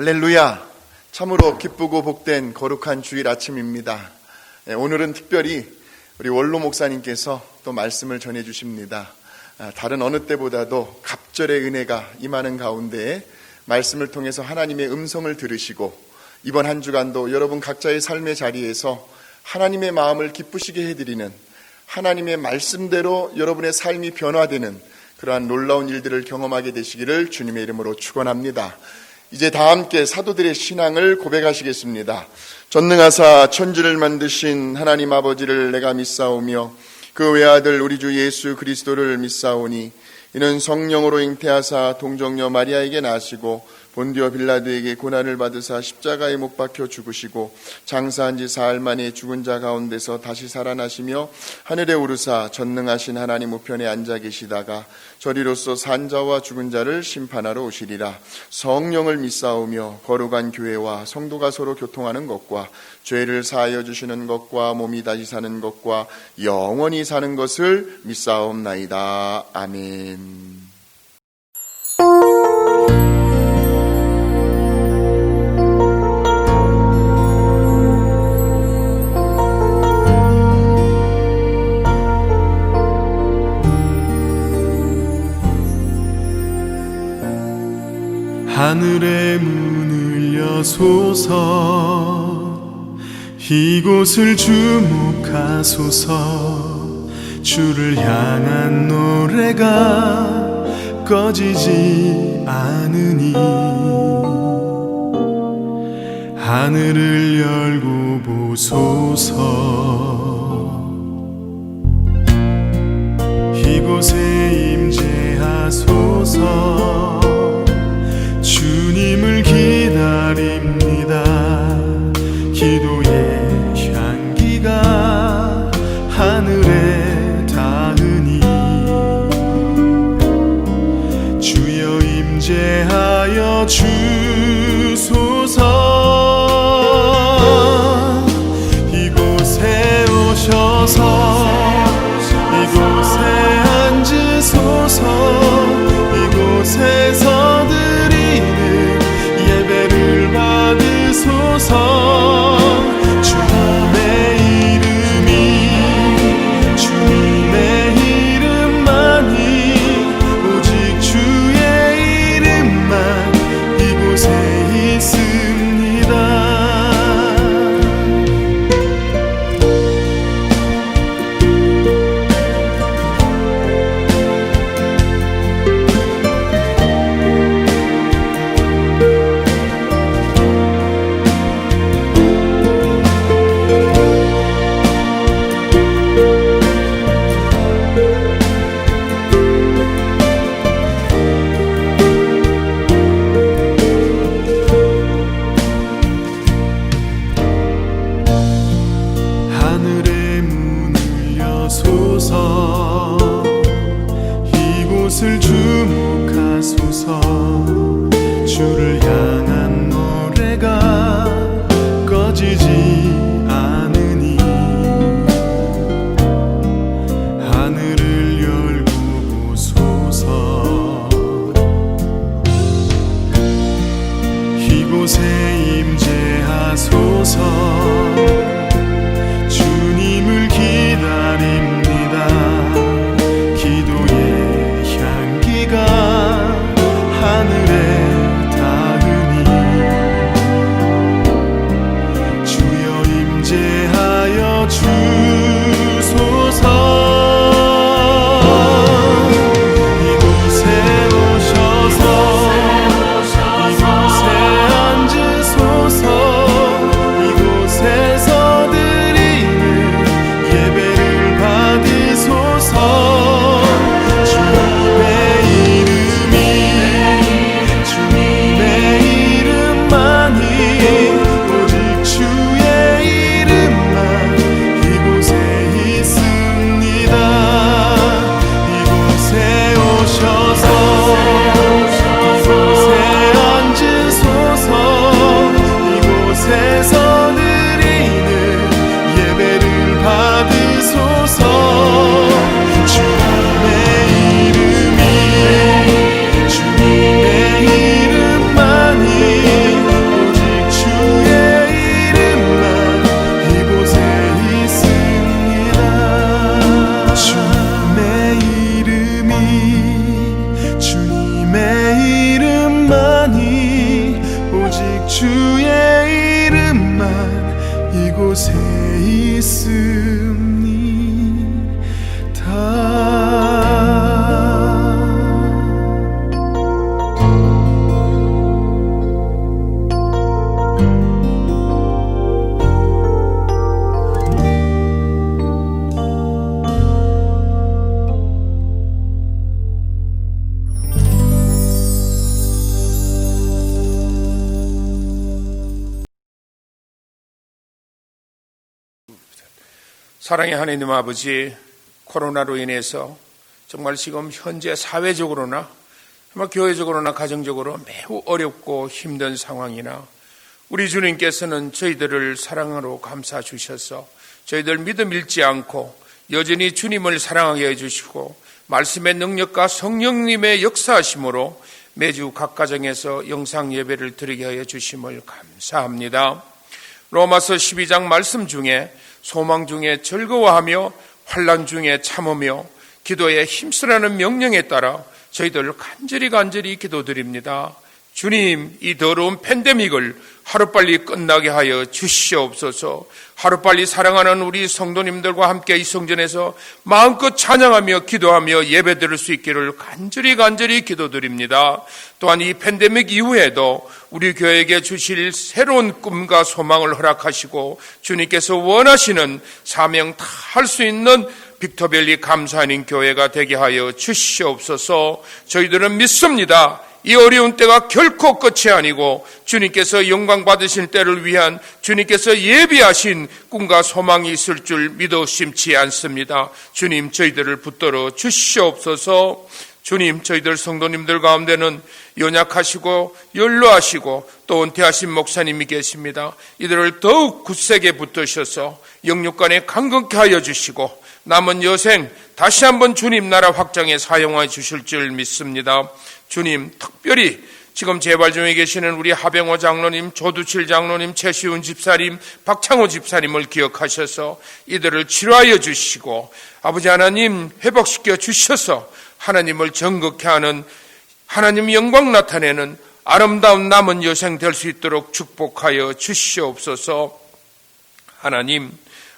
할렐루야! 참으로 기쁘고 복된 거룩한 주일 아침입니다. 오늘은 특별히 우리 원로 목사님께서 또 말씀을 전해 주십니다. 다른 어느 때보다도 갑절의 은혜가 임하는 가운데 말씀을 통해서 하나님의 음성을 들으시고 이번 한 주간도 여러분 각자의 삶의 자리에서 하나님의 마음을 기쁘시게 해드리는, 하나님의 말씀대로 여러분의 삶이 변화되는 그러한 놀라운 일들을 경험하게 되시기를 주님의 이름으로 축원합니다. 이제 다 함께 사도들의 신앙을 고백하시겠습니다. 전능하사 천지를 만드신 하나님 아버지를 내가 믿사오며 그 외아들 우리 주 예수 그리스도를 믿사오니 이는 성령으로 잉태하사 동정녀 마리아에게 나시고 본디오 빌라도에게 고난을 받으사 십자가에 못 박혀 죽으시고 장사한 지 사흘 만에 죽은 자 가운데서 다시 살아나시며 하늘에 오르사 전능하신 하나님 우편에 앉아 계시다가 저리로서 산자와 죽은 자를 심판하러 오시리라. 성령을 믿사오며 거룩한 교회와 성도가 서로 교통하는 것과 죄를 사하여 주시는 것과 몸이 다시 사는 것과 영원히 사는 것을 믿사옵나이다. 아멘. 하늘의 문을 여소서, 이곳을 주목하소서. 주를 향한 노래가 꺼지지 않으니 하늘을 열고 보소서. 이곳에 임재하소서. 주님을 기다립니다. 기도의 향기가 하늘에 닿으니 주여 임재하여 주소서. 이곳에 오셔서 이곳에 앉으소서. 이곳에서 예배를 받으소서. 주님의 이름이, 주님의 이름만이, 오직 주의 이름만 이곳에 있습니다. 하늘의 문을 여소서. 이곳을 주목하소서. 주를 향한 노래가 꺼지지 않으니 하늘을 열고 보소서. 이곳에 임재하소서. 주님을 기다립니다. 기도의 향기가 하늘에 곳에 있습니다. 사랑의 하나님 아버지, 코로나로 인해서 정말 지금 현재 사회적으로나 교회적으로나 가정적으로 매우 어렵고 힘든 상황이나 우리 주님께서는 저희들을 사랑으로 감싸 주셔서 저희들 믿음 잃지 않고 여전히 주님을 사랑하게 해주시고 말씀의 능력과 성령님의 역사하심으로 매주 각 가정에서 영상 예배를 드리게 하여 주심을 감사합니다. 로마서 12장 말씀 중에 소망 중에 즐거워하며 환난 중에 참으며 기도에 힘쓰라는 명령에 따라 저희들 간절히 기도드립니다. 주님, 이 더러운 팬데믹을 하루빨리 끝나게 하여 주시옵소서. 하루빨리 사랑하는 우리 성도님들과 함께 이 성전에서 마음껏 찬양하며 기도하며 예배드릴 수 있기를 간절히 기도드립니다. 또한 이 팬데믹 이후에도 우리 교회에게 주실 새로운 꿈과 소망을 허락하시고 주님께서 원하시는 사명 다 할 수 있는 빅터밸리 감사하는 교회가 되게 하여 주시옵소서. 저희들은 믿습니다. 이 어려운 때가 결코 끝이 아니고 주님께서 영광 받으실 때를 위한 주님께서 예비하신 꿈과 소망이 있을 줄 믿어 심지 않습니다. 주님, 저희들을 붙들어 주시옵소서. 주님, 저희들 성도님들 가운데는 연약하시고 연로하시고 또 은퇴하신 목사님이 계십니다. 이들을 더욱 굳세게 붙드셔서 영육간에 강건케 하여 주시고 남은 여생 다시 한번 주님 나라 확장에 사용하여 주실 줄 믿습니다. 주님, 특별히 지금 재발 중에 계시는 우리 하병호 장로님, 조두칠 장로님, 최시훈 집사님, 박창호 집사님을 기억하셔서 이들을 치료하여 주시고 아버지 하나님 회복시켜 주셔서 하나님을 정극케 하는 하나님 영광 나타내는 아름다운 남은 여생 될 수 있도록 축복하여 주시옵소서. 하나님,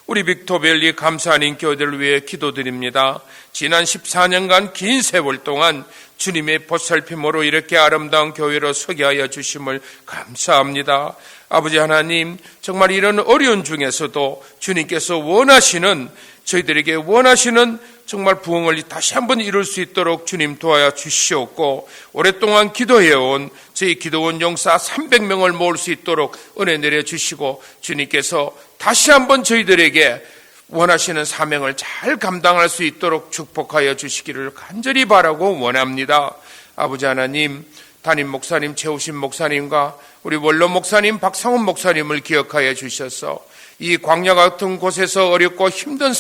우리 빅터밸리 감사하는 교회들을 위해 기도드립니다. 지난 14년간 긴 세월 동안 주님의 보살핌으로 이렇게 아름다운 교회로 서게 하여 주심을 감사합니다. 아버지 하나님, 정말 이런 어려운 중에서도 주님께서 원하시는 저희들에게 원하시는 정말 부흥을 다시 한번 이룰 수 있도록 주님 도와야 주시옵고 오랫동안 기도해온 저희 기도원 용사 300명을 모을 수 있도록 은혜 내려주시고 주님께서 다시 한번 저희들에게 원하시는 사명을 잘 감당할 수 있도록 축복하여 주시기를 간절히 바라고 원합니다. 아버지 하나님, 담임 목사님 최우신 목사님과 우리 원로 목사님 박상훈 목사님을 기억하여 주셔서 이 광야 같은 곳에서 어렵고 힘든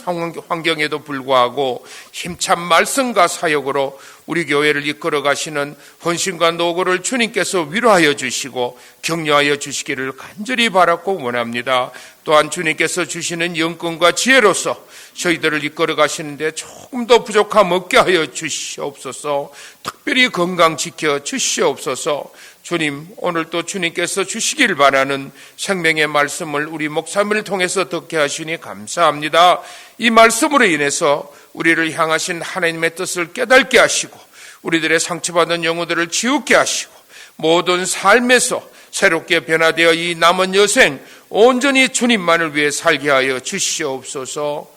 환경에도 불구하고 힘찬 말씀과 사역으로 우리 교회를 이끌어 가시는 헌신과 노고를 주님께서 위로하여 주시고 격려하여 주시기를 간절히 바라고 원합니다. 또한 주님께서 주시는 영권과 지혜로서 저희들을 이끌어 가시는데 조금 더 부족함 없게 하여 주시옵소서. 특별히 건강 지켜 주시옵소서. 주님, 오늘 또 주님께서 주시길 바라는 생명의 말씀을 우리 목사님을 통해서 듣게 하시니 감사합니다. 이 말씀으로 인해서 우리를 향하신 하나님의 뜻을 깨닫게 하시고 우리들의 상처받은 영혼들을 지우게 하시고 모든 삶에서 새롭게 변화되어 이 남은 여생 온전히 주님만을 위해 살게 하여 주시옵소서.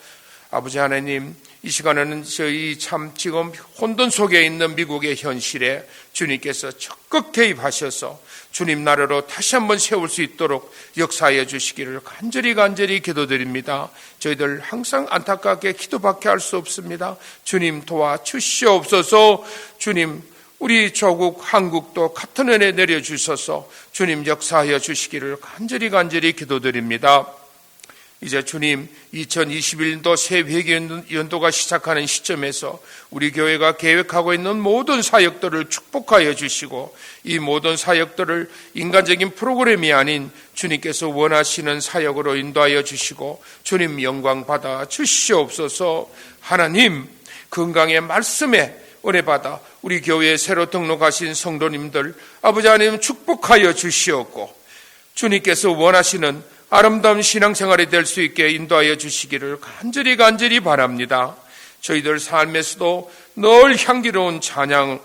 아버지 하나님, 이 시간에는 저희 참 지금 혼돈 속에 있는 미국의 현실에 주님께서 적극 개입하셔서 주님 나라로 다시 한번 세울 수 있도록 역사하여 주시기를 간절히 기도드립니다. 저희들 항상 안타깝게 기도밖에 할 수 없습니다. 주님 도와주시옵소서. 주님, 우리 조국 한국도 같은 은혜 내려주셔서 주님 역사하여 주시기를 간절히 기도드립니다. 이제 주님 2021년도 새 회계연도가 시작하는 시점에서 우리 교회가 계획하고 있는 모든 사역들을 축복하여 주시고 이 모든 사역들을 인간적인 프로그램이 아닌 주님께서 원하시는 사역으로 인도하여 주시고 주님 영광 받아 주시옵소서. 하나님, 건강의 말씀에 은혜 받아 우리 교회에 새로 등록하신 성도님들 아버지 하나님 축복하여 주시옵고 주님께서 원하시는 아름다운 신앙생활이 될 수 있게 인도하여 주시기를 간절히 바랍니다. 저희들 삶에서도 늘 향기로운 찬양,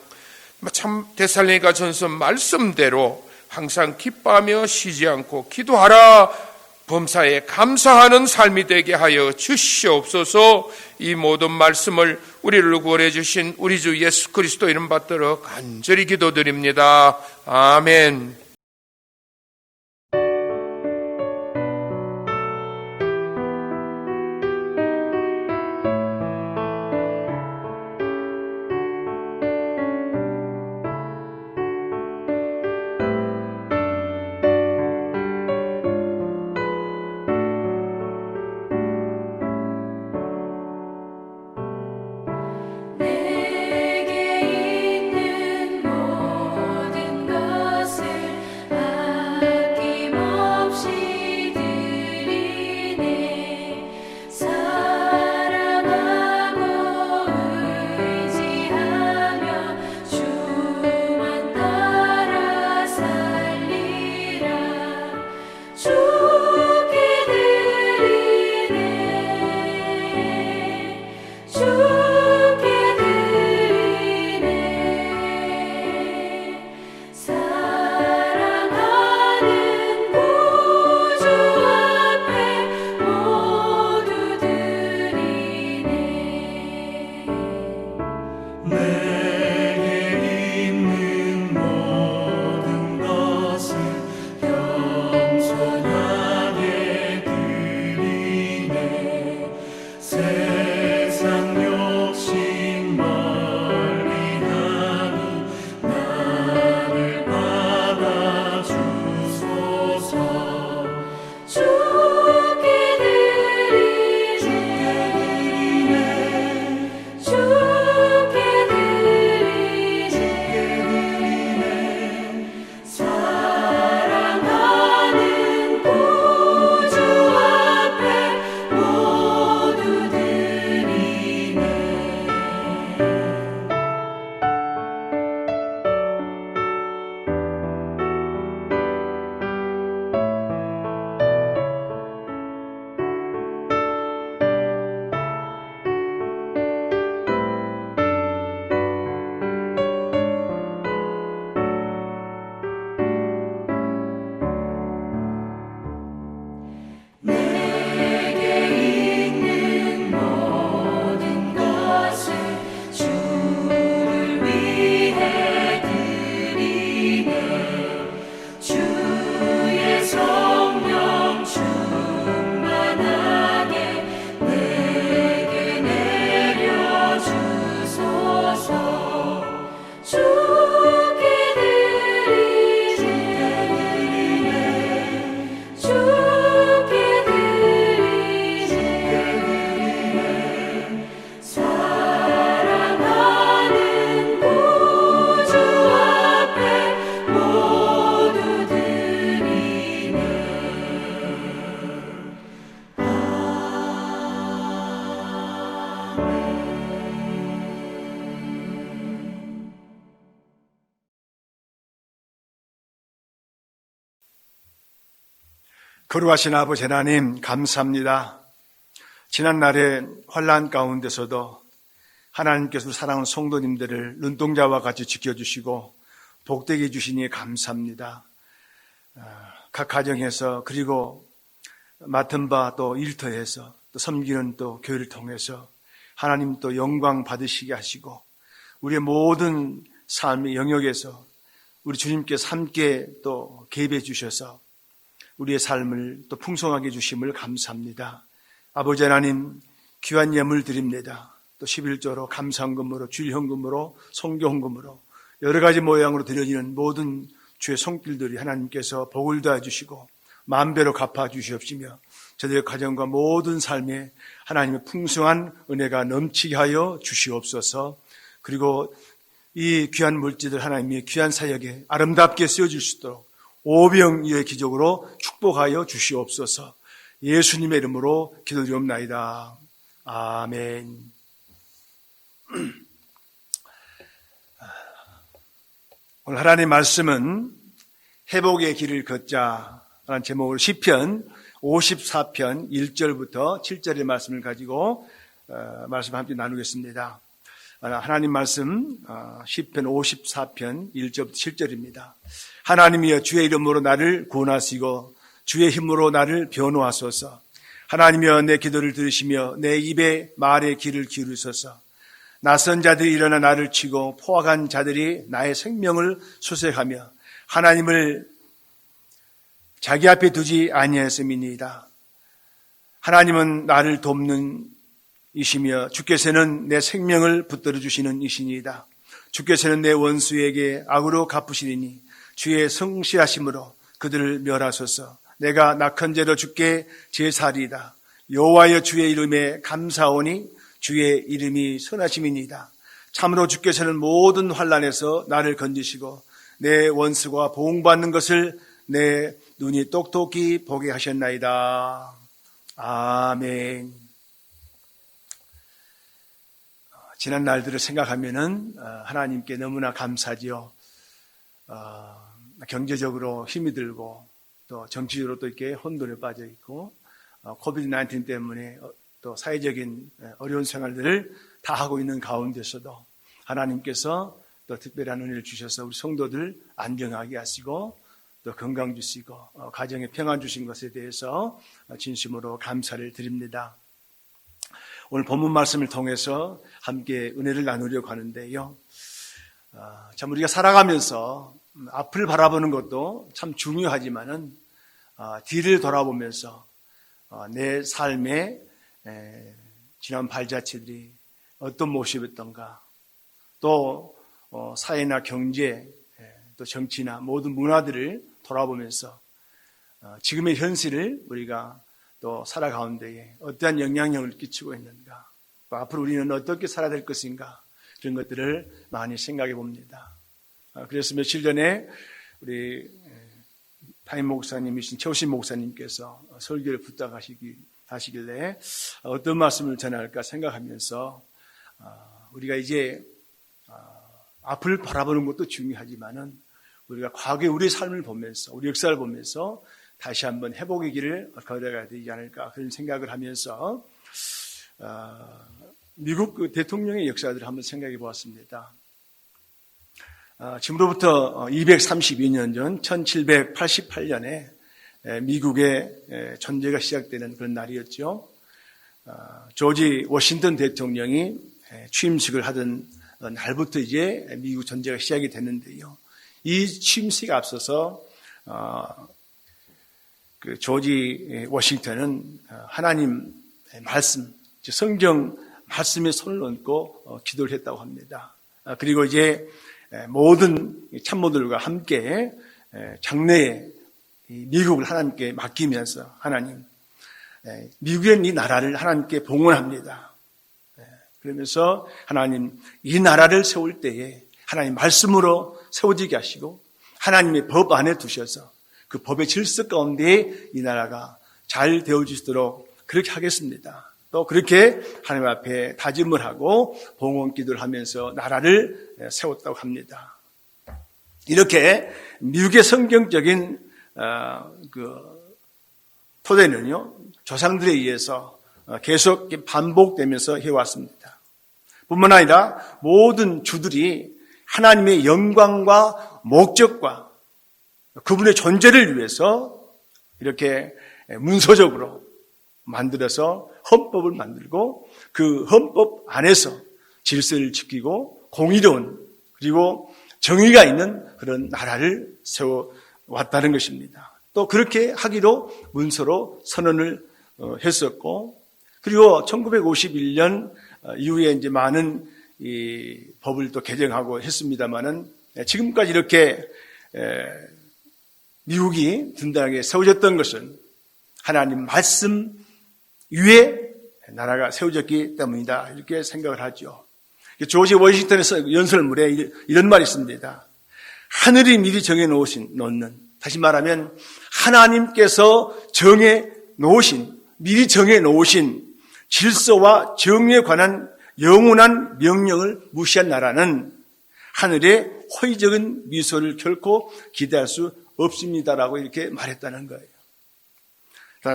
참 데살로니가 전서 말씀대로 항상 기뻐하며 쉬지 않고 기도하라, 범사에 감사하는 삶이 되게 하여 주시옵소서. 이 모든 말씀을 우리를 구원해 주신 우리 주 예수 그리스도 이름 받들어 간절히 기도드립니다. 아멘. 거룩하신 아버지 하나님 감사합니다. 지난날의 환난 가운데서도 하나님께서 사랑하는 성도님들을 눈동자와 같이 지켜주시고 복되게 해주시니 감사합니다. 각 가정에서 그리고 맡은 바 또 일터에서 또 섬기는 또 교회를 통해서 하나님 또 영광 받으시게 하시고 우리의 모든 삶의 영역에서 우리 주님께서 함께 또 개입해 주셔서 우리의 삶을 또 풍성하게 해주심을 감사합니다. 아버지 하나님 귀한 예물 드립니다. 또 11조로 감사헌금으로 주일헌금으로 성교헌금으로 여러 가지 모양으로 드려지는 모든 주의 손길들이 하나님께서 복을 더해 주시고 만배로 갚아 주시옵시며 저들의 가정과 모든 삶에 하나님의 풍성한 은혜가 넘치게 하여 주시옵소서. 그리고 이 귀한 물질들 하나님의 귀한 사역에 아름답게 쓰여질 수 있도록 오병이어의 기적으로 축복하여 주시옵소서. 예수님의 이름으로 기도드리옵나이다. 아멘. 오늘 하나님의 말씀은 회복의 길을 걷자라는 제목으로 시편 54편 1절부터 7절의 말씀을 가지고 말씀을 함께 나누겠습니다. 하나님 말씀 시편 54편 1절부터 7절입니다. 하나님이여 주의 이름으로 나를 구원하시고 주의 힘으로 나를 변호하소서. 하나님이여 내 기도를 들으시며 내 입에 말에 귀를 기울이소서. 낯선 자들이 일어나 나를 치고 포악한 자들이 나의 생명을 수색하며 하나님을 자기 앞에 두지 아니하였음이니이다. 하나님은 나를 돕는 이시며 주께서는 내 생명을 붙들어 주시는 이시니이다. 주께서는 내 원수에게 악으로 갚으시리니 주의 성실하심으로 그들을 멸하소서. 내가 낙한 죄로 주께 제사리이다. 여호와여 주의 이름에 감사하오니 주의 이름이 선하심이니이다. 참으로 주께서는 모든 환난에서 나를 건지시고 내 원수가 보응받는 것을 내 눈이 똑똑히 보게 하셨나이다. 아멘. 지난 날들을 생각하면은 하나님께 너무나 감사지요. 경제적으로 힘이 들고 또 정치적으로 또 이렇게 혼돈에 빠져 있고 코비드-19 때문에 또 사회적인 어려운 생활들을 다 하고 있는 가운데서도 하나님께서 또 특별한 은혜를 주셔서 우리 성도들 안정하게 하시고 또 건강 주시고 가정에 평안 주신 것에 대해서 진심으로 감사를 드립니다. 오늘 본문 말씀을 통해서 함께 은혜를 나누려고 하는데요. 참 우리가 살아가면서 앞을 바라보는 것도 참 중요하지만은 뒤를 돌아보면서 내 삶의 지난 발자취들이 어떤 모습이었던가, 또 사회나 경제, 또 정치나 모든 문화들을 돌아보면서 지금의 현실을 우리가 또 살아가운데에 어떠한 영향력을 끼치고 있는가, 또 앞으로 우리는 어떻게 살아야 될 것인가, 그런 것들을 많이 생각해 봅니다. 그래서 며칠 전에 우리 담임 목사님이신 최우신 목사님께서 설교를 부탁하시길래 어떤 말씀을 전할까 생각하면서 우리가 이제 앞을 바라보는 것도 중요하지만은 우리가 과거의 우리의 삶을 보면서 우리 역사를 보면서 다시 한번 회복의 길을 걸어가야 되지 않을까 그런 생각을 하면서 미국 대통령의 역사들을 한번 생각해 보았습니다. 지금으로부터 232년 전 1788년에 미국의 전쟁가 시작되는 그런 날이었죠. 조지 워싱턴 대통령이 취임식을 하던 날부터 이제 미국 전쟁가 시작이 됐는데요. 이 취임식에 앞서서 그 조지 워싱턴은 하나님 말씀, 성경 말씀에 손을 얹고 기도를 했다고 합니다. 그리고 이제 모든 참모들과 함께 장래에 미국을 하나님께 맡기면서 하나님, 미국의 이 나라를 하나님께 봉헌합니다. 그러면서 하나님, 이 나라를 세울 때에 하나님 말씀으로 세워지게 하시고 하나님의 법 안에 두셔서 그 법의 질서 가운데 이 나라가 잘 되어지도록 그렇게 하겠습니다. 또 그렇게 하나님 앞에 다짐을 하고 봉헌 기도를 하면서 나라를 세웠다고 합니다. 이렇게 미국의 성경적인 그 토대는요, 조상들에 의해서 계속 반복되면서 해왔습니다. 뿐만 아니라 모든 주들이 하나님의 영광과 목적과 그분의 존재를 위해서 이렇게 문서적으로 만들어서 헌법을 만들고 그 헌법 안에서 질서를 지키고 공의로운 그리고 정의가 있는 그런 나라를 세워왔다는 것입니다. 또 그렇게 하기로 문서로 선언을 했었고, 그리고 1951년 이후에 이제 많은 이 법을 또 개정하고 했습니다만은 지금까지 이렇게 미국이 든든하게 세워졌던 것은 하나님 말씀 위에 나라가 세워졌기 때문이다, 이렇게 생각을 하죠. 조지 워싱턴에서 연설문에 이런 말이 있습니다. 하늘이 미리 놓는, 다시 말하면 하나님께서 미리 정해 놓으신 질서와 정의에 관한 영원한 명령을 무시한 나라는 하늘의 호의적인 미소를 결코 기대할 수 없습니다라고 이렇게 말했다는 거예요.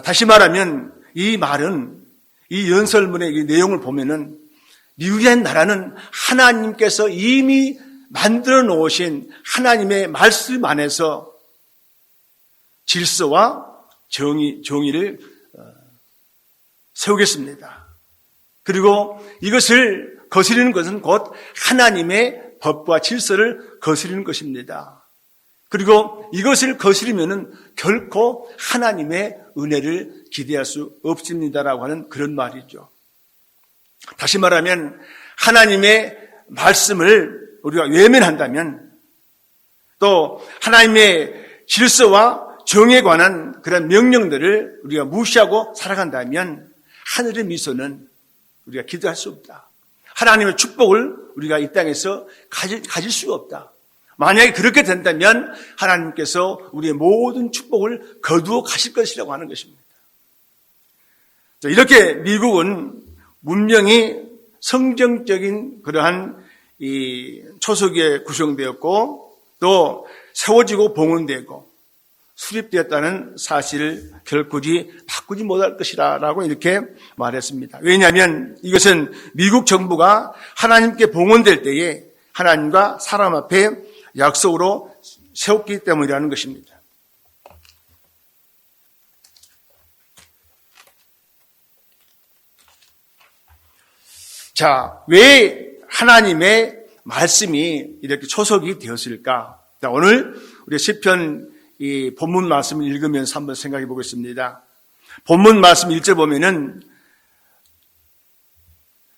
다시 말하면 이 말은, 이 연설문의 이 내용을 보면은 미국이라는 나라는 하나님께서 이미 만들어 놓으신 하나님의 말씀 안에서 질서와 정의를 세우겠습니다. 그리고 이것을 거스르는 것은 곧 하나님의 법과 질서를 거스르는 것입니다. 그리고 이것을 거스르면은 결코 하나님의 은혜를 기대할 수 없습니다라고 하는 그런 말이죠. 다시 말하면 하나님의 말씀을 우리가 외면한다면, 또 하나님의 질서와 정에 관한 그런 명령들을 우리가 무시하고 살아간다면 하늘의 미소는 우리가 기대할 수 없다. 하나님의 축복을 우리가 이 땅에서 가질 수가 없다. 만약에 그렇게 된다면 하나님께서 우리의 모든 축복을 거두어 가실 것이라고 하는 것입니다. 이렇게 미국은 문명이 성경적인 그러한 이 초석에 구성되었고 또 세워지고 봉헌되고 수립되었다는 사실을 결코지 바꾸지 못할 것이라고 이렇게 말했습니다. 왜냐하면 이것은 미국 정부가 하나님께 봉헌될 때에 하나님과 사람 앞에 약속으로 세웠기 때문이라는 것입니다. 자, 왜 하나님의 말씀이 이렇게 초석이 되었을까? 자, 오늘 우리 시편 이 본문 말씀을 읽으면서 한번 생각해 보겠습니다. 본문 말씀 1절 보면은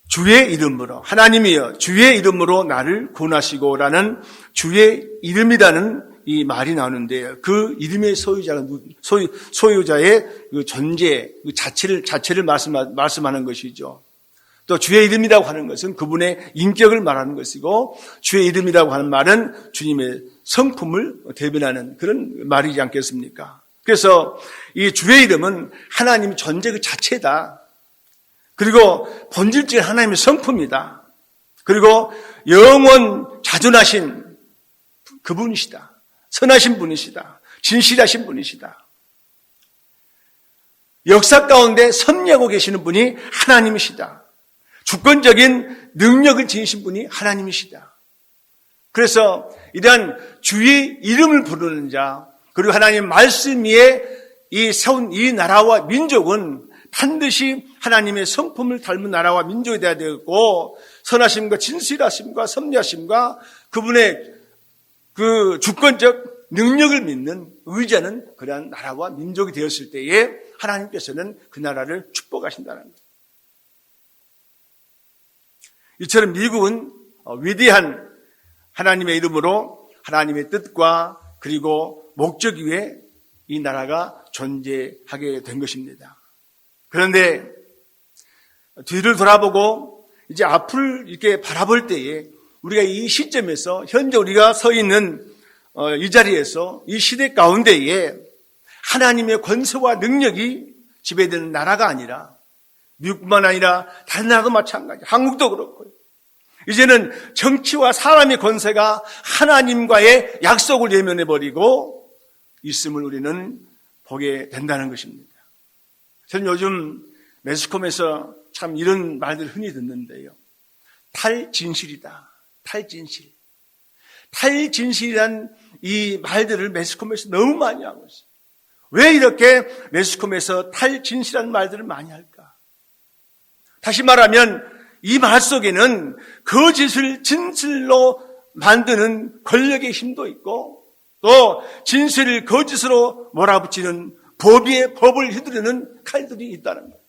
주의 이름으로, 하나님이여 주의 이름으로 나를 구원하시고라는 주의 이름이라는 이 말이 나오는데요. 그 이름의 소유자의 그 존재, 그 자체를 말씀하는 것이죠. 또 주의 이름이라고 하는 것은 그분의 인격을 말하는 것이고, 주의 이름이라고 하는 말은 주님의 성품을 대변하는 그런 말이지 않겠습니까? 그래서 이 주의 이름은 하나님의 존재 그 자체다. 그리고 본질적인 하나님의 성품이다. 그리고 영원 자존하신 그분이시다. 선하신 분이시다. 진실하신 분이시다. 역사 가운데 섭리하고 계시는 분이 하나님이시다. 주권적인 능력을 지니신 분이 하나님이시다. 그래서 이러한 주의 이름을 부르는 자, 그리고 하나님 말씀 위에 세운 이 나라와 민족은 반드시 하나님의 성품을 닮은 나라와 민족이 되어야 되고, 선하심과 진실하심과 섭리하심과 그분의 그 주권적 능력을 믿는 의지하는 그러한 나라와 민족이 되었을 때에 하나님께서는 그 나라를 축복하신다는 것. 이처럼 미국은 위대한 하나님의 이름으로 하나님의 뜻과 그리고 목적 위에 이 나라가 존재하게 된 것입니다. 그런데 뒤를 돌아보고 이제 앞을 이렇게 바라볼 때에 우리가 이 시점에서 현재 우리가 서 있는 이 자리에서 이 시대 가운데에 하나님의 권세와 능력이 지배되는 나라가 아니라, 미국뿐만 아니라 다른 나라도 마찬가지, 한국도 그렇고요. 이제는 정치와 사람의 권세가 하나님과의 약속을 예면해버리고 있음을 우리는 보게 된다는 것입니다. 저는 요즘 매스컴에서 참 이런 말들 흔히 듣는데요. 탈진실이다. 탈진실. 탈진실이란 이 말들을 매스컴에서 너무 많이 하고 있어요. 왜 이렇게 매스컴에서 탈진실한 말들을 많이 할까? 다시 말하면 이 말 속에는 거짓을 진실로 만드는 권력의 힘도 있고, 또 진실을 거짓으로 몰아붙이는 법을 휘두르는 칼들이 있다는 거예요.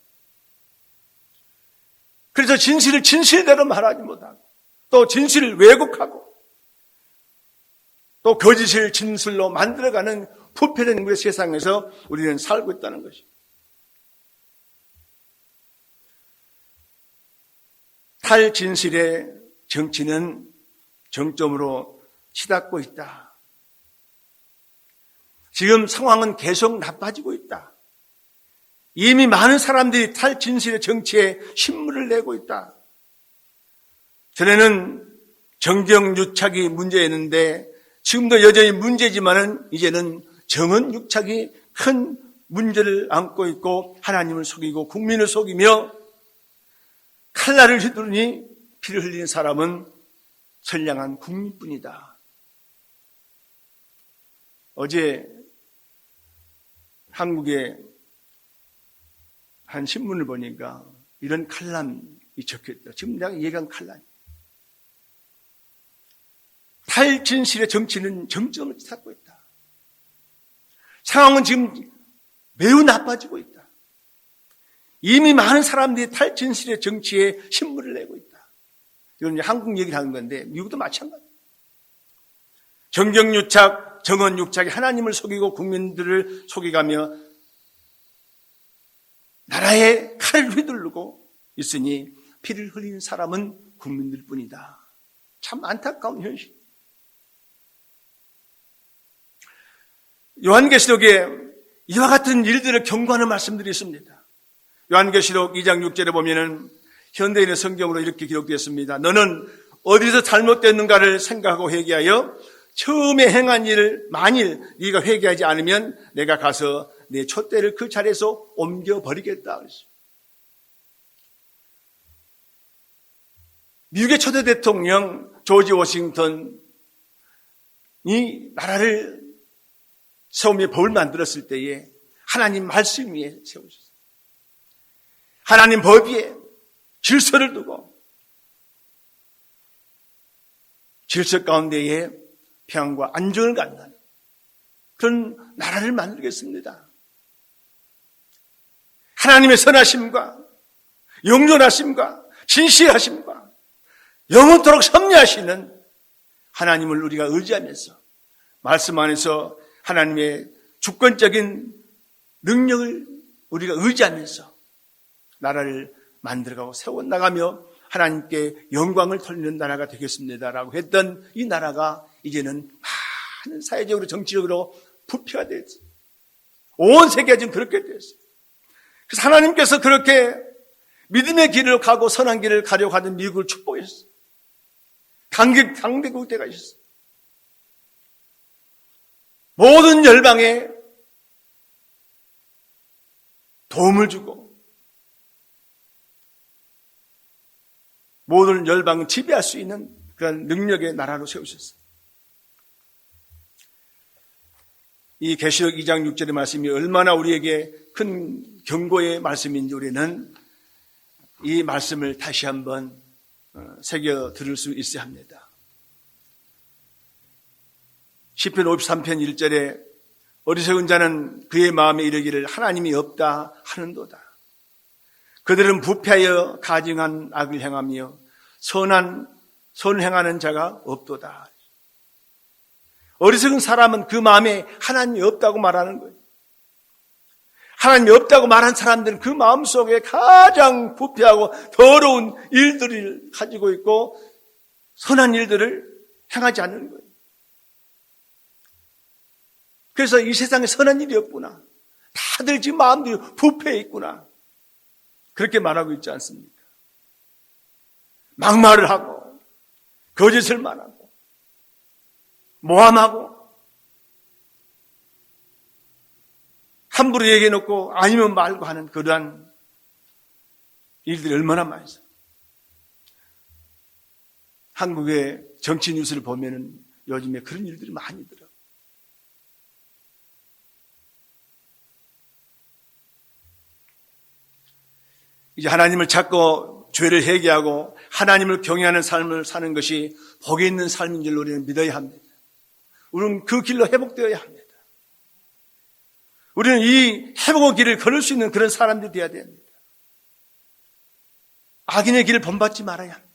그래서 진실을 진실대로 말하지 못하고, 또 진실을 왜곡하고, 또 거짓을 진실로 만들어가는 부패된 우리 세상에서 우리는 살고 있다는 것이죠. 탈진실의 정치는 정점으로 치닫고 있다. 지금 상황은 계속 나빠지고 있다. 이미 많은 사람들이 탈진실의 정치에 신물을 내고 있다. 전에는 정경유착이 문제였는데 지금도 여전히 문제지만은 이제는 정은유착이 큰 문제를 안고 있고 하나님을 속이고 국민을 속이며 칼날을 휘두르니 피를 흘리는 사람은 선량한 국민뿐이다. 어제 한국의 한 신문을 보니까 이런 칼럼이 적혀있다. 지금 내가 얘기한 칼럼. 탈진실의 정치는 정점을 찾고 있다. 상황은 지금 매우 나빠지고 있다. 이미 많은 사람들이 탈진실의 정치에 신문을 내고 있다. 이건 이제 한국 얘기를 하는 건데 미국도 마찬가지다. 정경유착, 정언유착이 하나님을 속이고 국민들을 속이가며 나라에 칼을 휘두르고 있으니 피를 흘리는 사람은 국민들 뿐이다. 참 안타까운 현실. 요한계시록에 이와 같은 일들을 경고하는 말씀들이 있습니다. 요한계시록 2장 6절에 보면은 현대인의 성경으로 이렇게 기록되었습니다. 너는 어디서 잘못됐는가를 생각하고 회개하여 처음에 행한 일을 만일 네가 회개하지 않으면 내가 가서 내 촛대를 그 자리에서 옮겨버리겠다. 미국의 초대 대통령 조지 워싱턴이 나라를 세우며 법을 만들었을 때에 하나님 말씀 위에 세우셨어요. 하나님 법 위에 질서를 두고 질서 가운데에 평안과 안정을 갖는 그런 나라를 만들겠습니다. 하나님의 선하심과 영존하심과 진실하심과 영원토록 섭리하시는 하나님을 우리가 의지하면서 말씀 안에서 하나님의 주권적인 능력을 우리가 의지하면서 나라를 만들어가고 세워나가며 하나님께 영광을 돌리는 나라가 되겠습니다라고 했던 이 나라가 이제는 많은 사회적으로 정치적으로 부패가 됐어요. 온 세계가 지금 그렇게 됐어요. 그래서 하나님께서 그렇게 믿음의 길을 가고 선한 길을 가려고 하는 미국을 축복했어요. 강대국 때가 있었어요. 모든 열방에 도움을 주고 모든 열방을 지배할 수 있는 그런 능력의 나라로 세우셨어요. 이 계시록 2장 6절의 말씀이 얼마나 우리에게 큰 경고의 말씀인지 우리는 이 말씀을 다시 한번 새겨 들을 수 있어야 합니다. 시편 53편 1절에 어리석은 자는 그의 마음에 이르기를 하나님이 없다 하는도다. 그들은 부패하여 가증한 악을 행하며 선행하는 자가 없도다. 어리석은 사람은 그 마음에 하나님이 없다고 말하는 거예요. 하나님이 없다고 말한 사람들은 그 마음속에 가장 부패하고 더러운 일들을 가지고 있고 선한 일들을 행하지 않는 거예요. 그래서 이 세상에 선한 일이 없구나. 다들 지금 마음들이 부패해 있구나. 그렇게 말하고 있지 않습니까? 막말을 하고 거짓을 말하고 모함하고 함부로 얘기해놓고 아니면 말고 하는 그러한 일들이 얼마나 많이 있어요. 한국의 정치 뉴스를 보면은 요즘에 그런 일들이 많이 있더라고요. 이제 하나님을 찾고 죄를 회개하고 하나님을 경외하는 삶을 사는 것이 복이 있는 삶인 줄 우리는 믿어야 합니다. 우리는 그 길로 회복되어야 합니다. 우리는 이 회복의 길을 걸을 수 있는 그런 사람들이 되어야 됩니다. 악인의 길을 본받지 말아야 합니다.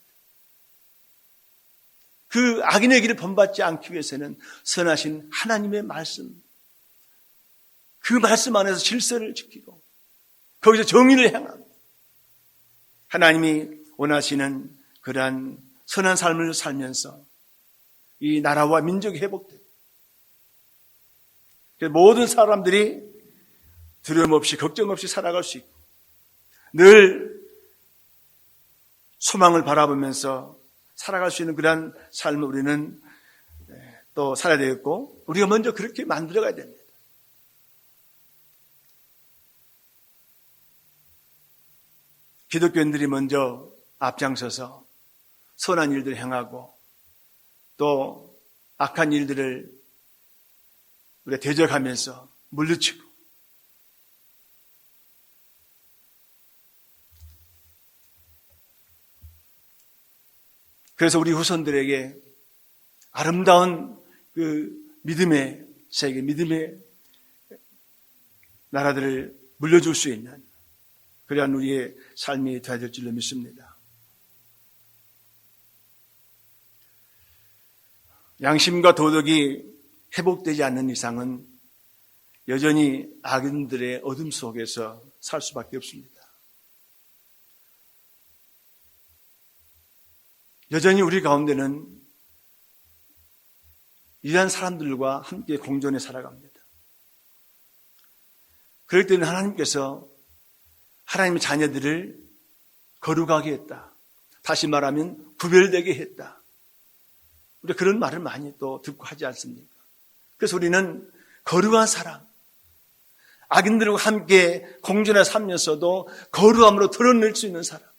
그 악인의 길을 본받지 않기 위해서는 선하신 하나님의 말씀, 그 말씀 안에서 질서를 지키고 거기서 정의를 행하고 하나님이 원하시는 그러한 선한 삶을 살면서 이 나라와 민족이 회복되고 모든 사람들이 두려움 없이 걱정 없이 살아갈 수 있고 늘 소망을 바라보면서 살아갈 수 있는 그러한 삶을 우리는 또 살아야 되겠고 우리가 먼저 그렇게 만들어가야 됩니다. 기독교인들이 먼저 앞장서서 선한 일들을 행하고 또 악한 일들을 우리가 대적하면서 물리치고 그래서 우리 후손들에게 아름다운 그 믿음의 세계, 믿음의 나라들을 물려줄 수 있는 그러한 우리의 삶이 되어야 될 줄로 믿습니다. 양심과 도덕이 회복되지 않는 이상은 여전히 악인들의 어둠 속에서 살 수밖에 없습니다. 여전히 우리 가운데는 이러한 사람들과 함께 공존해 살아갑니다. 그럴 때는 하나님께서 하나님의 자녀들을 거룩하게 했다. 다시 말하면 구별되게 했다. 우리가 그런 말을 많이 또 듣고 하지 않습니까? 그래서 우리는 거룩한 사람, 악인들과 함께 공존해 살면서도 거룩함으로 드러낼 수 있는 사람.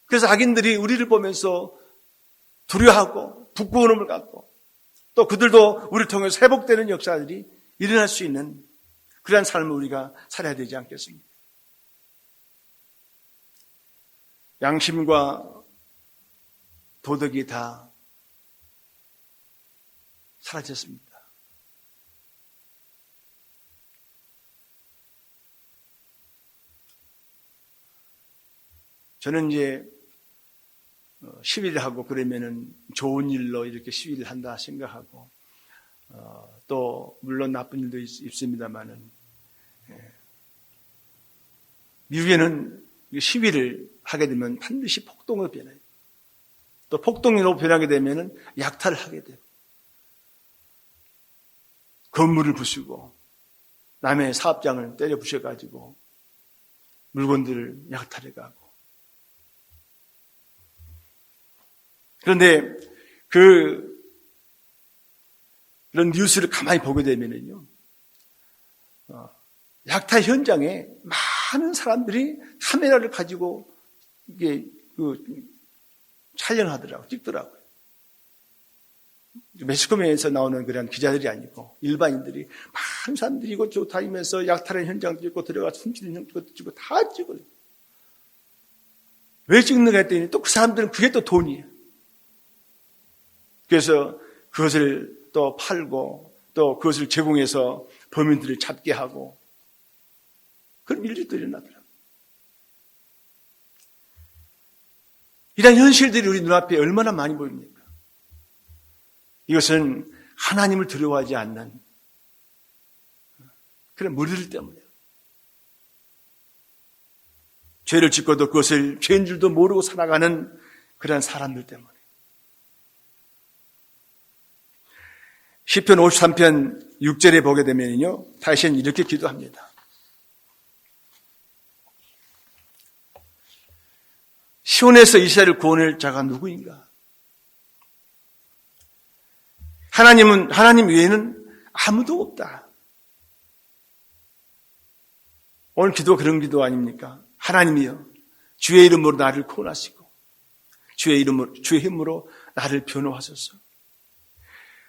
그래서 악인들이 우리를 보면서 두려워하고 부끄러움을 갖고 또 그들도 우리를 통해서 회복되는 역사들이 일어날 수 있는 그러한 삶을 우리가 살아야 되지 않겠습니까? 양심과 도덕이 다 사라졌습니다. 저는 이제 시위를 하고 그러면은 좋은 일로 이렇게 시위를 한다 생각하고 또 물론 나쁜 일도 있습니다만은 미국에는 시위를 하게 되면 반드시 폭동으로 변해요. 또 폭동으로 변하게 되면은 약탈을 하게 돼요. 건물을 부수고 남의 사업장을 때려 부셔가지고 물건들을 약탈해 가고. 그런데 그런 뉴스를 가만히 보게 되면은요, 약탈 현장에 많은 사람들이 카메라를 가지고 이게 촬영하더라고요, 찍더라고요. 매스컴에서 나오는 그런 기자들이 아니고 일반인들이 많은 사람들이 이곳저곳 다니면서 약탈의 현장 찍고 들어가서 훔치는 현장 찍고 다 찍어요. 왜 찍는가 했더니 또 그 사람들은 그게 또 돈이에요. 그래서 그것을 또 팔고 또 그것을 제공해서 범인들을 잡게 하고 그런 일들이 또 일어나더라고요. 이런 현실들이 우리 눈앞에 얼마나 많이 보입니까? 이것은 하나님을 두려워하지 않는 그런 무리들 때문이에요. 죄를 짓고도 그것을 죄인 줄도 모르고 살아가는 그런 사람들 때문에. 시편 53편 6절에 보게 되면요, 다시는 이렇게 기도합니다. 시온에서 이스라엘을 구원할 자가 누구인가? 하나님 외에는 아무도 없다. 오늘 기도 그런 기도 아닙니까? 하나님이여, 주의 이름으로 나를 구원하시고 주의 힘으로 나를 변호하소서.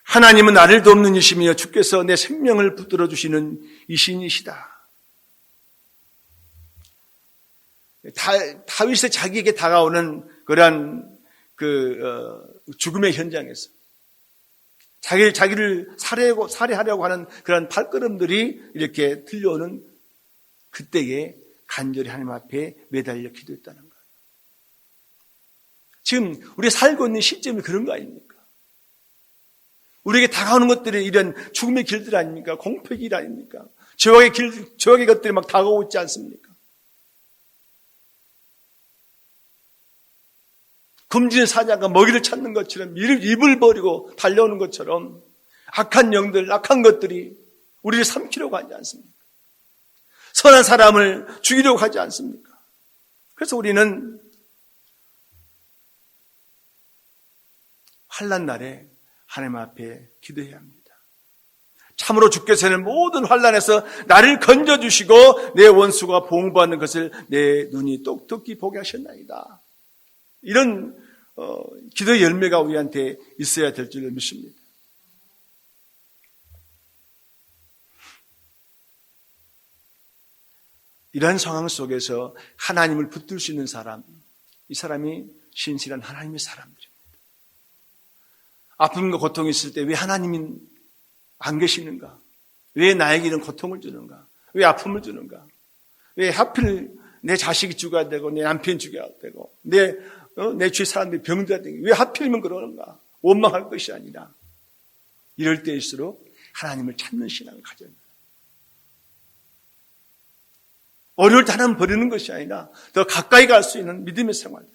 하나님은 나를 돕는 이시며 주께서 내 생명을 붙들어 주시는 이신이시다. 다윗의 자기에게 다가오는 그러한 죽음의 현장에서 자기를 살해하려고 하는 그런 발걸음들이 이렇게 들려오는 그때에 간절히 하나님 앞에 매달려 기도했다는 거예요. 지금 우리가 살고 있는 시점이 그런 거 아닙니까? 우리에게 다가오는 것들이 이런 죽음의 길들 아닙니까? 공포의 길 아닙니까? 죄악의 것들이 막 다가오고 있지 않습니까? 금지는 사자가 먹이를 찾는 것처럼 입을 버리고 달려오는 것처럼 악한 영들, 악한 것들이 우리를 삼키려고 하지 않습니까? 선한 사람을 죽이려고 하지 않습니까? 그래서 우리는 환난 날에 하나님 앞에 기도해야 합니다. 참으로 주께서는 모든 환난에서 나를 건져주시고 내 원수가 보응받는 것을 내 눈이 똑똑히 보게 하셨나이다. 이런 기도의 열매가 우리한테 있어야 될 줄을 믿습니다. 이러한 상황 속에서 하나님을 붙들 수 있는 사람, 이 사람이 신실한 하나님의 사람들입니다. 아픔과 고통이 있을 때 왜 하나님이 안 계시는가? 왜 나에게 이런 고통을 주는가? 왜 아픔을 주는가? 왜 하필 내 자식이 죽어야 되고 내 남편이 죽어야 되고 내 주위 사람들이 병들어야 되고 왜 하필이면 그러는가? 원망할 것이 아니라 이럴 때일수록 하나님을 찾는 신앙을 가져야 합니다. 어려울 때 하나님 버리는 것이 아니라 더 가까이 갈 수 있는 믿음의 생활.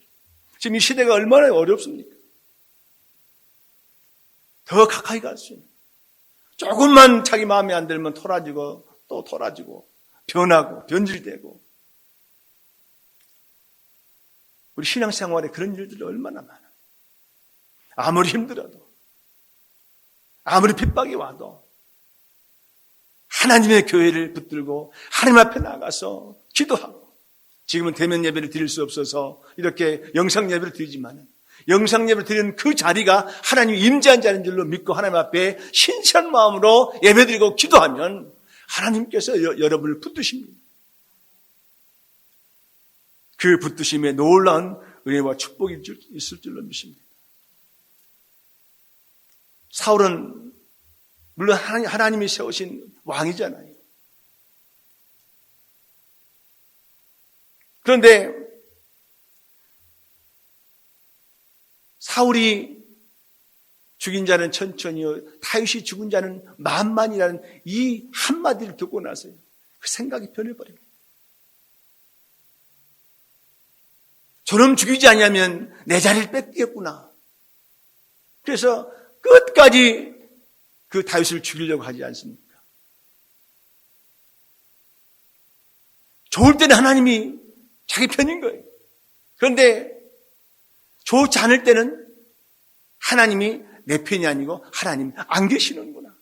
지금 이 시대가 얼마나 어렵습니까? 더 가까이 갈 수 있는. 조금만 자기 마음에 안 들면 토라지고 또 토라지고 변하고 변질되고. 우리 신앙생활에 그런 일들이 얼마나 많아. 아무리 힘들어도 아무리 핍박이 와도 하나님의 교회를 붙들고 하나님 앞에 나가서 기도하고, 지금은 대면 예배를 드릴 수 없어서 이렇게 영상 예배를 드리지만 영상 예배를 드리는 그 자리가 하나님이 임재한 자리인 줄로 믿고 하나님 앞에 신실한 마음으로 예배드리고 기도하면 하나님께서 여러분을 붙드십니다. 그 붙드심에 놀라운 은혜와 축복이 있을 줄로 믿습니다. 사울은 물론 하나님이 세우신 왕이잖아요. 그런데 사울이 죽인 자는 천천히요, 다윗이 죽은 자는 만만이라는 이 한마디를 듣고 나서요, 그 생각이 변해버립니다. 저놈 죽이지 않으면 내 자리를 뺏기겠구나. 그래서 끝까지 그 다윗을 죽이려고 하지 않습니까? 좋을 때는 하나님이 자기 편인 거예요. 그런데 좋지 않을 때는 하나님이 내 편이 아니고 하나님이 안 계시는구나.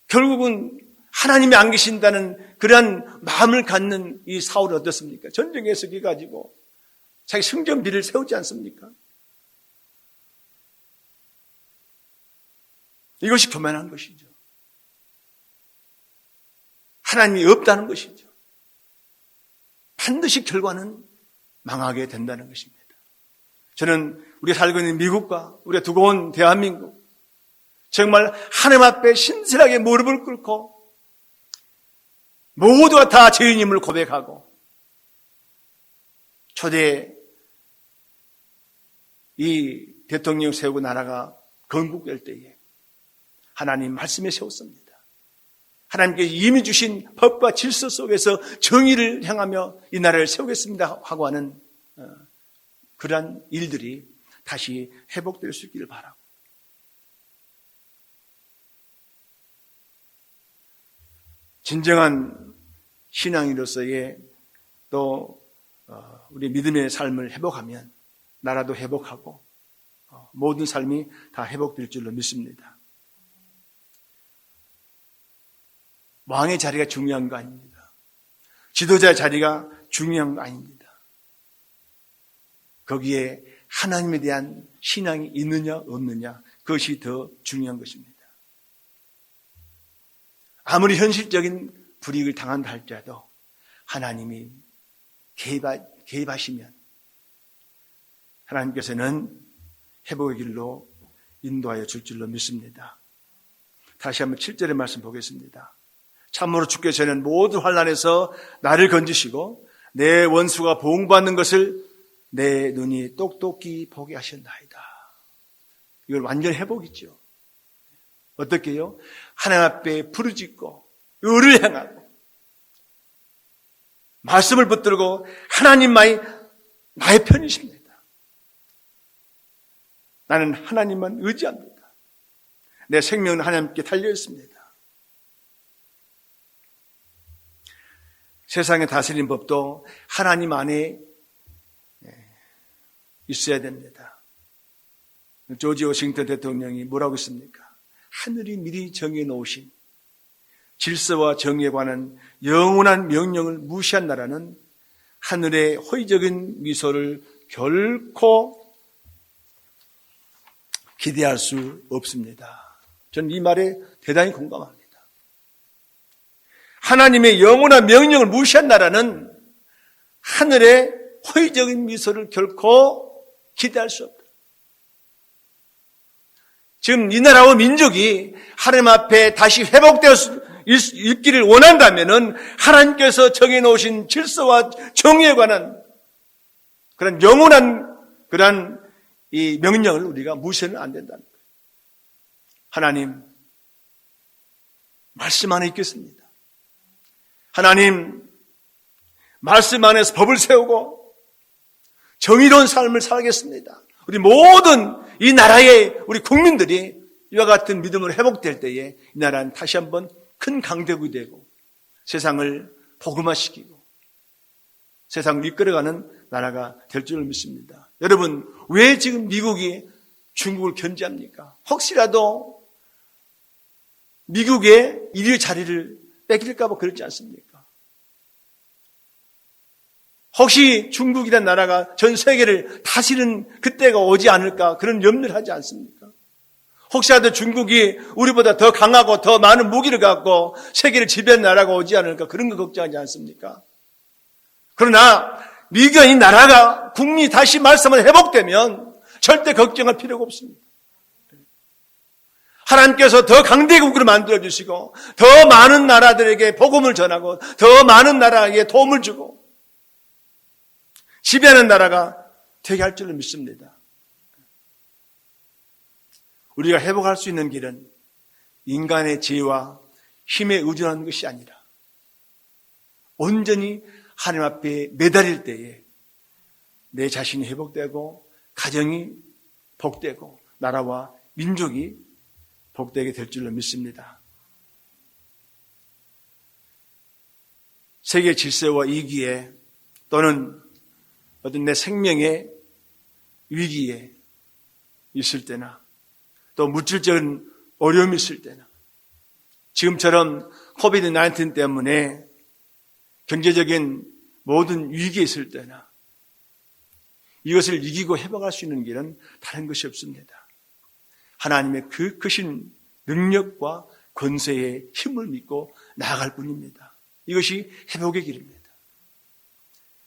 결국은 하나님이 안 계신다는 그러한 마음을 갖는 이 사울이 어떻습니까? 전쟁에서 가지고 자기 승전비를 세우지 않습니까? 이것이 교만한 것이죠. 하나님이 없다는 것이죠. 반드시 결과는 망하게 된다는 것입니다. 저는 우리가 살고 있는 미국과 우리가 두고 온 대한민국, 정말 하나님 앞에 신실하게 무릎을 꿇고 모두가 다 죄인임을 고백하고 초대 이 대통령 세우고 나라가 건국될 때에 하나님 말씀에 세웠습니다. 하나님께 이미 주신 법과 질서 속에서 정의를 향하며 이 나라를 세우겠습니다 하고 하는 그러한 일들이 다시 회복될 수 있기를 바라고, 진정한 신앙인으로서의 또 우리 믿음의 삶을 회복하면 나라도 회복하고 모든 삶이 다 회복될 줄로 믿습니다. 왕의 자리가 중요한 거 아닙니다. 지도자의 자리가 중요한 거 아닙니다. 거기에 하나님에 대한 신앙이 있느냐 없느냐, 그것이 더 중요한 것입니다. 아무리 현실적인 불이익을 당한다 할지라도 하나님이 개입하시면 하나님께서는 회복의 길로 인도하여 줄 줄로 믿습니다. 다시 한번 7절의 말씀 보겠습니다. 참으로 주께서는 모든 환난에서 나를 건지시고 내 원수가 보응받는 것을 내 눈이 똑똑히 보게 하셨나이다. 이걸 완전 회복이죠. 어떻게 해요? 하나님 앞에 부르짖고 의를 행하고 말씀을 붙들고 하나님만이 나의 편이십니다. 나는 하나님만 의지합니다. 내 생명은 하나님께 달려있습니다. 세상의 다스리는 법도 하나님 안에 있어야 됩니다. 조지 워싱턴 대통령이 뭐라고 했습니까? 하늘이 미리 정해놓으신 질서와 정의에 관한 영원한 명령을 무시한 나라는 하늘의 호의적인 미소를 결코 기대할 수 없습니다. 저는 이 말에 대단히 공감합니다. 하나님의 영원한 명령을 무시한 나라는 하늘의 호의적인 미소를 결코 기대할 수 없다. 지금 이 나라와 민족이 하나님 앞에 다시 회복되어 있기를 원한다면은 하나님께서 정해놓으신 질서와 정의에 관한 그런 영원한 그런 이 명령을 우리가 무시해는 안 된다는 거예요. 하나님 말씀 안에 있겠습니다. 하나님 말씀 안에서 법을 세우고 정의로운 삶을 살겠습니다. 우리 모든 이 나라의 우리 국민들이 이와 같은 믿음으로 회복될 때에 이 나라는 다시 한번 큰 강대국이 되고 세상을 복음화시키고 세상을 이끌어가는 나라가 될 줄을 믿습니다. 여러분, 왜 지금 미국이 중국을 견제합니까? 혹시라도 미국의 1위 자리를 뺏길까 봐 그렇지 않습니까? 혹시 중국이라는 나라가 전 세계를 다스리는 그때가 오지 않을까 그런 염려를 하지 않습니까? 혹시라도 중국이 우리보다 더 강하고 더 많은 무기를 갖고 세계를 지배하는 나라가 오지 않을까 그런 거 걱정하지 않습니까? 그러나 미국의 이 나라가 국민이 다시 말씀을 회복되면 절대 걱정할 필요가 없습니다. 하나님께서 더 강대국으로 만들어주시고 더 많은 나라들에게 복음을 전하고 더 많은 나라에게 도움을 주고 지배하는 나라가 되게 할 줄을 믿습니다. 우리가 회복할 수 있는 길은 인간의 지혜와 힘에 의존하는 것이 아니라 온전히 하나님 앞에 매달릴 때에 내 자신이 회복되고 가정이 복되고 나라와 민족이 복되게 될 줄로 믿습니다. 세계 질서와 위기에 또는 어떤 내 생명의 위기에 있을 때나 또 물질적인 어려움이 있을 때나 지금처럼 코비드-19 때문에 경제적인 모든 위기에 있을 때나 이것을 이기고 회복할 수 있는 길은 다른 것이 없습니다. 하나님의 그 크신 능력과 권세의 힘을 믿고 나아갈 뿐입니다. 이것이 회복의 길입니다.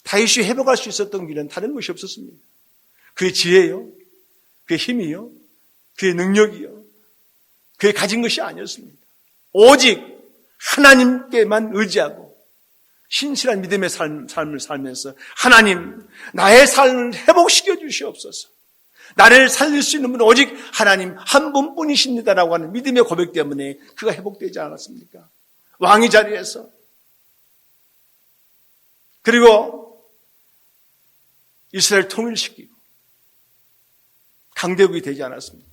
다윗이 회복할 수 있었던 길은 다른 것이 없었습니다. 그의 지혜요, 그의 힘이요, 그의 능력이요, 그의 가진 것이 아니었습니다. 오직 하나님께만 의지하고 신실한 믿음의 삶을 살면서 하나님, 나의 삶을 회복시켜 주시옵소서. 나를 살릴 수 있는 분은 오직 하나님 한 분뿐이십니다라고 하는 믿음의 고백 때문에 그가 회복되지 않았습니까? 왕의 자리에서. 그리고 이스라엘 통일시키고 강대국이 되지 않았습니다.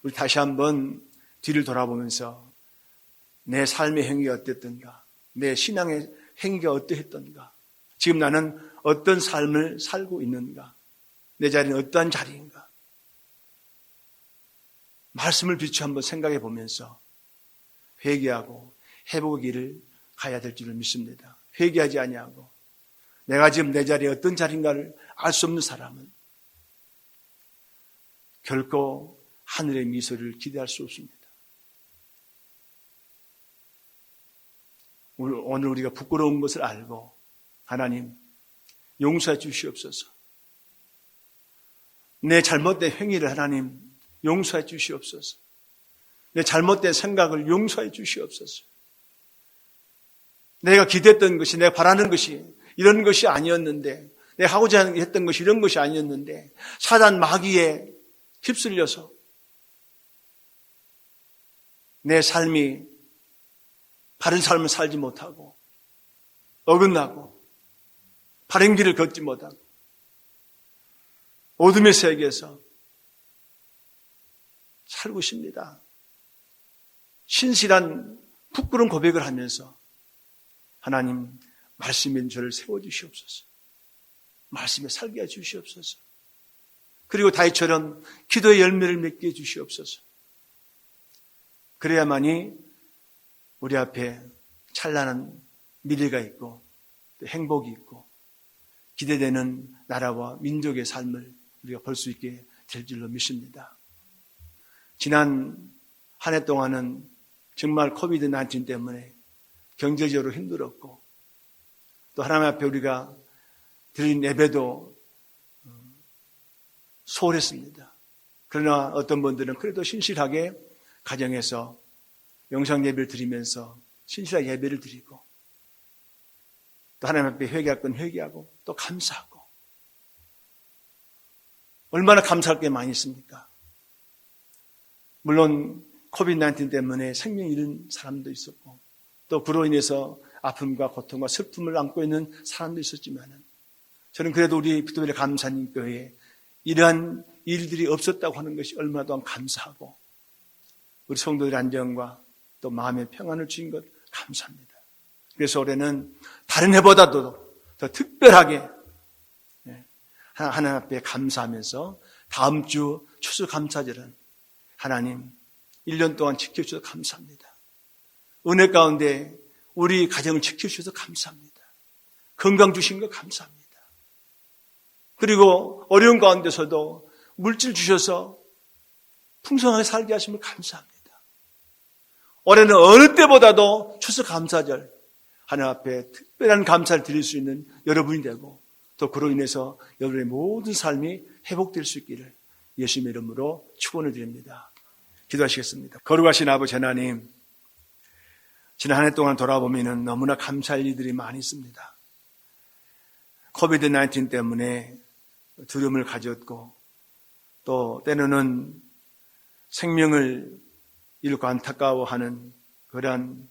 우리 다시 한번 뒤를 돌아보면서 내 삶의 행위가 어땠던가, 내 신앙의 행위가 어떠했던가, 지금 나는 어떤 삶을 살고 있는가, 내 자리는 어떠한 자리인가, 말씀을 비추어 한번 생각해 보면서 회개하고 회복의 길을 가야 될 줄을 믿습니다. 회개하지 아니하고 내가 지금 내 자리에 어떤 자리인가를 알 수 없는 사람은 결코 하늘의 미소를 기대할 수 없습니다. 오늘 우리가 부끄러운 것을 알고 하나님 용서해 주시옵소서. 내 잘못된 행위를 하나님 용서해 주시옵소서. 내 잘못된 생각을 용서해 주시옵소서. 내가 기대했던 것이, 내가 바라는 것이 이런 것이 아니었는데, 내가 하고자 했던 것이 이런 것이 아니었는데 사단 마귀에 휩쓸려서 내 삶이 바른 삶을 살지 못하고 어긋나고 바른 길을 걷지 못하고 어둠의 세계에서 살고 있습니다. 신실한 부끄러운 고백을 하면서 하나님 말씀인 저를 세워주시옵소서. 말씀에 살게 해 주시옵소서. 그리고 다윗처럼 기도의 열매를 맺게 해 주시옵소서. 그래야만이 우리 앞에 찬란한 미래가 있고 또 행복이 있고 기대되는 나라와 민족의 삶을 우리가 볼 수 있게 될 줄로 믿습니다. 지난 한 해 동안은 정말 코비드-19 때문에 경제적으로 힘들었고 또 하나님 앞에 우리가 드린 예배도 소홀했습니다. 그러나 어떤 분들은 그래도 신실하게 가정에서 영상 예배를 드리면서 신실하게 예배를 드리고 또 하나님 앞에 회개할 건 회개하고 또 감사하고 얼마나 감사할 게 많이 있습니까? 물론 코비드-19 때문에 생명 잃은 사람도 있었고 또 그로 인해서 아픔과 고통과 슬픔을 안고 있는 사람도 있었지만 저는 그래도 우리 빅토리아 감사님 교회에 이러한 일들이 없었다고 하는 것이 얼마나 또한 감사하고 우리 성도들의 안정과 또 마음의 평안을 주신 것 감사합니다. 그래서 올해는 다른 해보다도 더 특별하게 하나님 앞에 감사하면서 다음 주 추수감사절은 하나님 1년 동안 지켜주셔서 감사합니다. 은혜 가운데 우리 가정을 지켜주셔서 감사합니다. 건강 주신 것 감사합니다. 그리고 어려운 가운데서도 물질 주셔서 풍성하게 살게 하심을 감사합니다. 올해는 어느 때보다도 추수감사절 하나님 앞에 특별한 감사를 드릴 수 있는 여러분이 되고 또 그로 인해서 여러분의 모든 삶이 회복될 수 있기를 예수님의 이름으로 축원을 드립니다. 기도하시겠습니다. 거룩하신 아버지 하나님, 지난 한 해 동안 돌아보면 너무나 감사할 일들이 많이 있습니다. 코비드-19 때문에 두려움을 가졌고 또 때로는 생명을 잃고 안타까워하는 그러한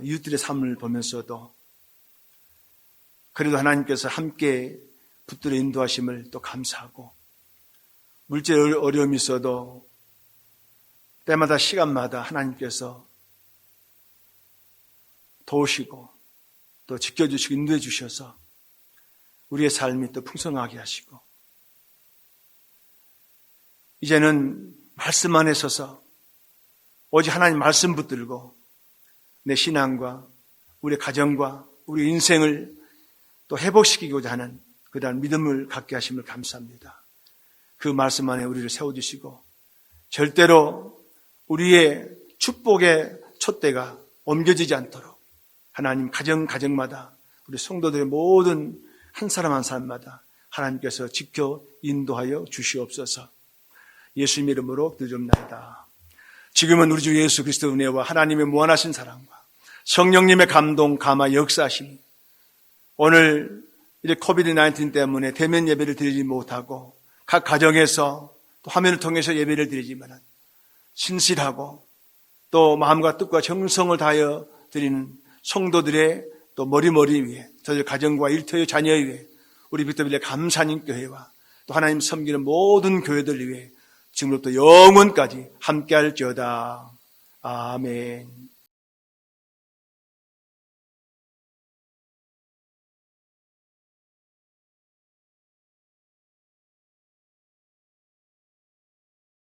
이웃들의 삶을 보면서도 그래도 하나님께서 함께 붙들어 인도하심을 또 감사하고 물질 어려움이 있어도 때마다 시간마다 하나님께서 도우시고 또 지켜주시고 인도해 주셔서 우리의 삶이 또 풍성하게 하시고 이제는 말씀 안에 서서 오직 하나님 말씀 붙들고 내 신앙과 우리 가정과 우리 인생을 또 회복시키고자 하는 그러한 믿음을 갖게 하심을 감사합니다. 그 말씀 안에 우리를 세워주시고 절대로 우리의 축복의 촛대가 옮겨지지 않도록 하나님 가정마다 우리 성도들의 모든 한 사람 한 사람마다 하나님께서 지켜 인도하여 주시옵소서. 예수님의 이름으로 기도드립니다. 지금은 우리 주 예수 그리스도의 은혜와 하나님의 무한하신 사랑과 성령님의 감동, 감화, 역사하심이 오늘 이제 코비드-19 때문에 대면 예배를 드리지 못하고 각 가정에서 또 화면을 통해서 예배를 드리지만 신실하고 또 마음과 뜻과 정성을 다하여 드리는 성도들의 또 머리 위에 저희 가정과 일터의 자녀 위에 우리 빅토리아 감사님 교회와 또 하나님 섬기는 모든 교회들 위해 지금부터 영원까지 함께할지어다. 아멘.